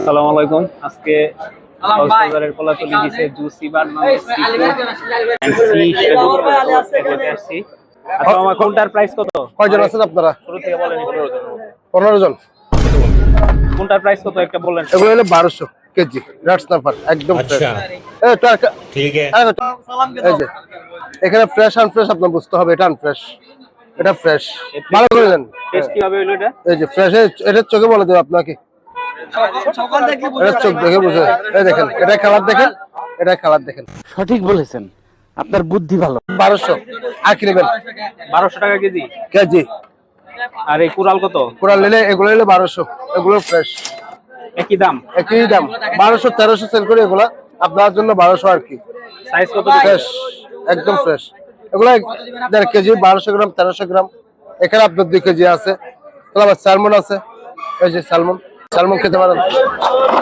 আসসালামু আলাইকুম। আজকে কক্সবাজারের কলাতলী বিচে জুসি বার্নার্স খেতে আসছি। আচ্ছা আমার কোনটার প্রাইস কত? কয়জন আছেন আপনারা? শুরু থেকে বলেন। 15 জন। কোনটার প্রাইস কত একটা বলেন। এগুলো হলো 1200 কেজি রেড স্ন্যাপার একদম ফ্রেশ। ঠিক আছে। এই যে এখানে ফ্রেশ আনফ্রেশ আপনার বুঝতে হবে, এটা আনফ্রেশ এটা ফ্রেশ। ভালো করে দেন। টেস্ট কিভাবে হলো এটা? এই যে ফ্রেশ, এটা চোখে বলে দেব আপনাকে। এটা চোখ দেখে বুঝে। এই দেখেন, এটা কালার দেখেন, এটা কালার দেখেন। সঠিক বলেছেন, আপনার বুদ্ধি ভালো। 1200 আর কি নেবেন? 1200 টাকা কেজি। কেজি। আর এই কুরাল কত? কুরাল নিলে এগুলো নিলে 1200, এগুলো ফ্রেশ একই দাম। একই দাম। 1200 1300 সেল করে এগুলা, আপনার জন্য 1200 আর কি। সাইজ কত? ফ্রেশ একদম ফ্রেশ। এগুলো 1.5 কেজি 1200 গ্রাম 1300 গ্রাম। এখানে আপনার 2 কেজি আছে। তাহলে স্যালমন আছে, এই যে স্যালমন খেতে পারেন,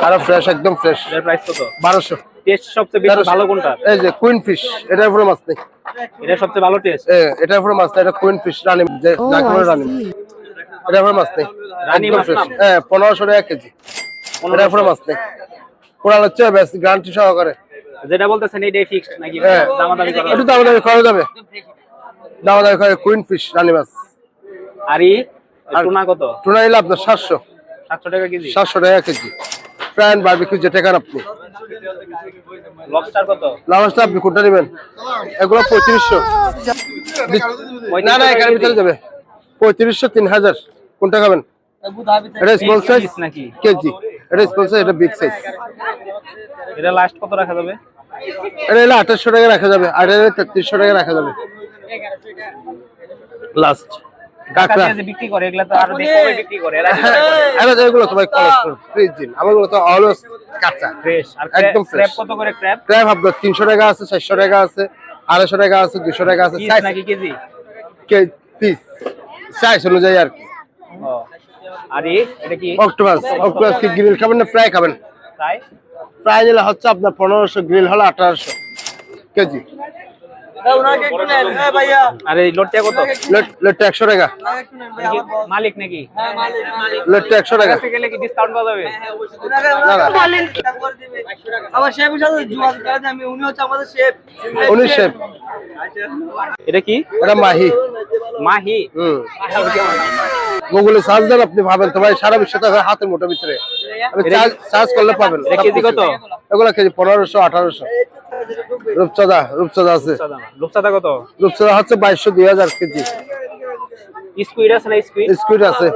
আরো ফ্রেশ একদম ফ্রেশ। এর প্রাইস কত? 1200। টেস্ট সবচেয়ে বেশি ভালো কোনটা? এই যে কুইন ফিশ, এটার উপরে মাছ নেই। এটা সবচেয়ে ভালো টেস্ট। এটার উপরে মাছ নেই, এটা কুইন ফিশ রানী, যে যাকে বলে রানী, এটার উপরে মাছ নেই। রানী মাছ ফ্রেশ। নাম? 1500 টাকা কেজি। এটার উপরে মাছ নেই। কোরাল হচ্ছে বেস্ট গ্যারান্টি সহকারে। যেটা বলতেছেন এইটাই ফিক্সড নাকি দামাদামি করা? একটু দামাদামি করা যাবে, দামাদামি করে। কুইন ফিশ রানী মাছ। আর টুনা কত? টুনা নিলে আপনার 700 টাকা কেজি। 700 টাকা কেজি। ফ্রাইন বারবিকিউ যেটা খান আপনি। লবস্টার কত? লবস্টার আপনি কোনটা নেবেন? এগুলো 3500। না না, এখানে ভিতরে যাবে 3500 3000। কোনটা খাবেন? এটা স্মল সাইজ নাকি কেজি? এটা স্মল সাইজ, এটা বিগ সাইজ। এটা লাস্ট কত রাখা যাবে? এটা হলো 2800 টাকা রাখা যাবে, আর এটা 3300 টাকা রাখা যাবে লাস্ট। কাঁকড়া যে বিক্রি করে এগুলা তো আরো কমে বিক্রি করে। এরা এগুলো তো ভাই কোলেস্ট্রল ফ্রিজিন, আমাগুলো তো অলওয়েজ কাঁচা ফ্রেশ। আর একদম ফ্রেশ। ক্র্যাব কত করে? ক্র্যাব আপনার 300 টাকা আছে, 400 টাকা আছে, 250 টাকা আছে, 200 টাকা আছে। সাইজ নাকি কেজি? পিস সাইজ অনুযায়ী আর কি। ও আর এটা কি? অক্টোপাস কি গ্রিল খাবেন না ফ্রাই খাবেন? ফ্রাই নিলে হচ্ছে আপনার 1500, গ্রিল হলো 1800 কেজি। আর এই লোটটা কত? লোটটা 100 টাকা। মালিক নাকি? লোটটা 100 টাকা। গেলে কি ডিসকাউন্ট পাওয়া যাবে? আমার শেফ হিসেবে যোগাযোগ করেন, উনি হচ্ছে আমাদের শেফ। উনি শেফ। এটা কি? এটা মাহি। মাহি। গুগলে সার্চ দেন, আপনি ভাবেন তো ভাই সারা বিশ্বে তো হাতের মুঠোর ভিতরে। আপনি সার্চ করলে পাবেন। কেজি কত? এগুলো কেজি 1500 1800। রূপচাঁদা আছে। রূপচাঁদা কত? রূপচাঁদা হচ্ছে 2200 2000 কেজি। স্কুইড আছে না? স্কুইড আছে,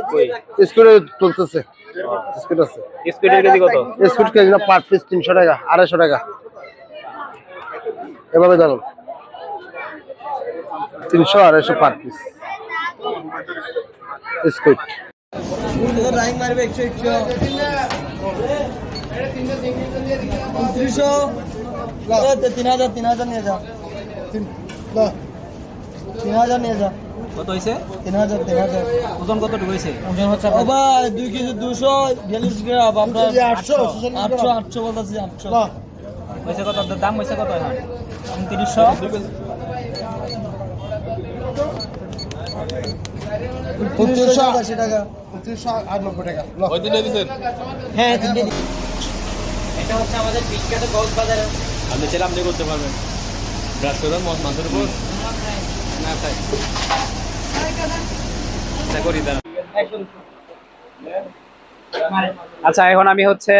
স্কুইড তুলতেছে। স্কুইড আছে। স্কুইডের কেজি কত? স্কুইড কেজি না পার পিস 300 টাকা 250 টাকা। এভাবে জানুন 300 250 পার পিস স্কুইড। রাইং মারবে 100 3000 নিয়ে যাও। 3000 নিয়ে যাও। কত হইছে? 3000 ওজন কত হইছে? ওজন হচ্ছে বাবা 2 কেজি 242 গ্রাম। আপনার 800 বলতেছি 800 হইছে কত? দাম হইছে কত এখন? 2900। 3580 টাকা। 3590 টাকা। ওই দিনে দিবেন? হ্যাঁ তিনটে। এটা হচ্ছে আমাদের বিখ্যাত কক্সবাজারের। আপনি ছিলাম আপনি করতে পারবেন। ব্রাশ করুন মাছের উপর না খাই করি দাঁড়ান। আচ্ছা এখন আমি হচ্ছে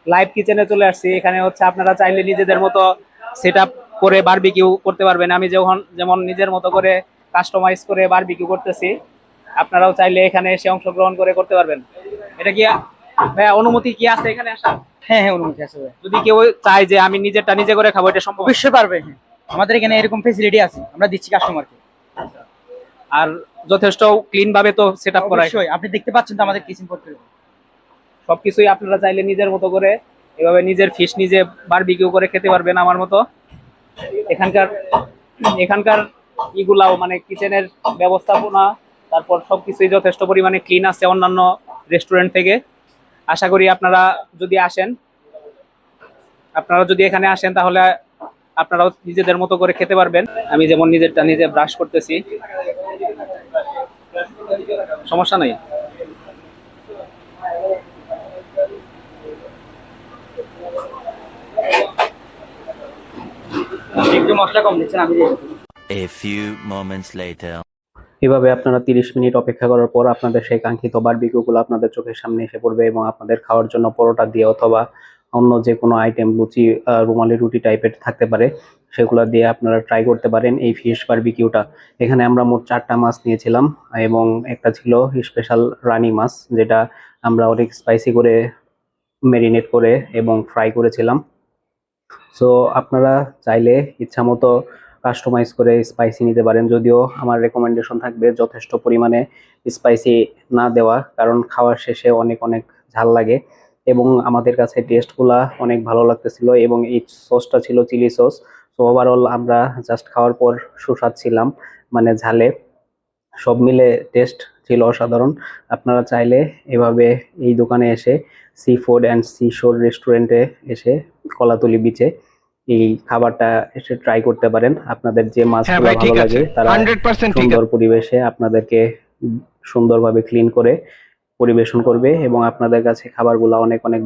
লাইভ কিচেনে চলে আসছি। এখানে হচ্ছে আপনারা চাইলে নিজেদের মতো সেটআপ করে বারবিকিউ করতে পারবেন। আমি যেমন নিজের মতো করে কাস্টমাইজ করে বারবিকিউ করতেছি, আপনারাও চাইলে এখানে এসে অংশগ্রহণ করে করতে পারবেন। এটা কি ভাইয়া অনুমতি কি আছে এখানে আসার? হ্যাঁ অনুমতি আছে। যদি কেউ চায় যে আমি নিজেরটা নিজে করে খাবো, এটা সম্ভব? অবশ্যই পারবে। আমাদের এখানে এরকম ফ্যাসিলিটি আছে, আমরা দিচ্ছি কাস্টমারকে। আর যথেষ্ট ক্লিন ভাবে তো সেটআপ করা। অবশ্যই আপনি দেখতে পাচ্ছেন তো আমাদের কিচেন করতে। সবকিছুই আপনারা চাইলে নিজের মতো করে এভাবে নিজের ফিশ নিজে বারবিকিউ করে খেতে পারবেন আমার মতো। এখানকার ইগুলাও মানে কিচেনের ব্যবস্থাপনা, তারপর সবকিছুই যথেষ্ট পরিমাণে ক্লিন আছে অন্যান্য রেস্টুরেন্ট থেকে। আশা করি আপনারা যদি এখানে আসেন তাহলে আপনারাও নিজেদের মতো করে খেতে পারবেন। আমি যেমন নিজেরটা নিজে ব্রাশ করতেছি, সমস্যা নাই। একটু মশলা কম দিচ্ছেন আমি দিয়ে A few moments later. এভাবে আপনারা 30 মিনিট অপেক্ষা করার পর আপনাদের সেই কাঙ্ক্ষিত বারবিকিউগুলো আপনাদের চোখের সামনে এসে পড়বে এবং আপনাদের খাওয়ার জন্য পরোটা দিয়ে অথবা অন্য যে কোনো আইটেম লুচি রুমালি রুটি টাইপের থাকতে পারে সেগুলো দিয়ে আপনারা ট্রাই করতে পারেন এই ফিশ বারবিকিউটা। এখানে আমরা মোট 4টা মাছ নিয়েছিলাম এবং একটা ছিল স্পেশাল রানী মাছ, যেটা আমরা অনেক স্পাইসি করে মেরিনেট করে এবং ফ্রাই করেছিলাম। সো আপনারা চাইলে ইচ্ছা মতো কাস্টমাইজ করে স্পাইসি নিতে পারেন, যদিও আমার রেকমেন্ডেশন থাকবে যথেষ্ট পরিমাণে স্পাইসি না দেওয়া, কারণ খাওয়ার শেষে অনেক অনেক ঝাল লাগে এবং আমাদের কাছে টেস্টগুলা অনেক ভালো লাগতেছিল এবং এই সসটা ছিল চিলি সস। সো ওভারঅল আমরা জাস্ট খাওয়ার পর সুস্বাদ ছিলাম, মানে ঝালে সব মিলে টেস্ট ছিল অসাধারণ। আপনারা চাইলে এভাবে এই দোকানে এসে সি ফুড অ্যান্ড সি শোর রেস্টুরেন্টে এসে কলাতলি বিচে এই খাবারটা এসে ট্রাই করতে পারেন। আপনাদের যে মাছগুলো ভালো লাগে তারা সুন্দর পরিবেশে আপনাদেরকে সুন্দরভাবে ক্লিন করে পরিবেশন করবে এবং আপনাদের কাছে খাবারগুলো অনেক অনেক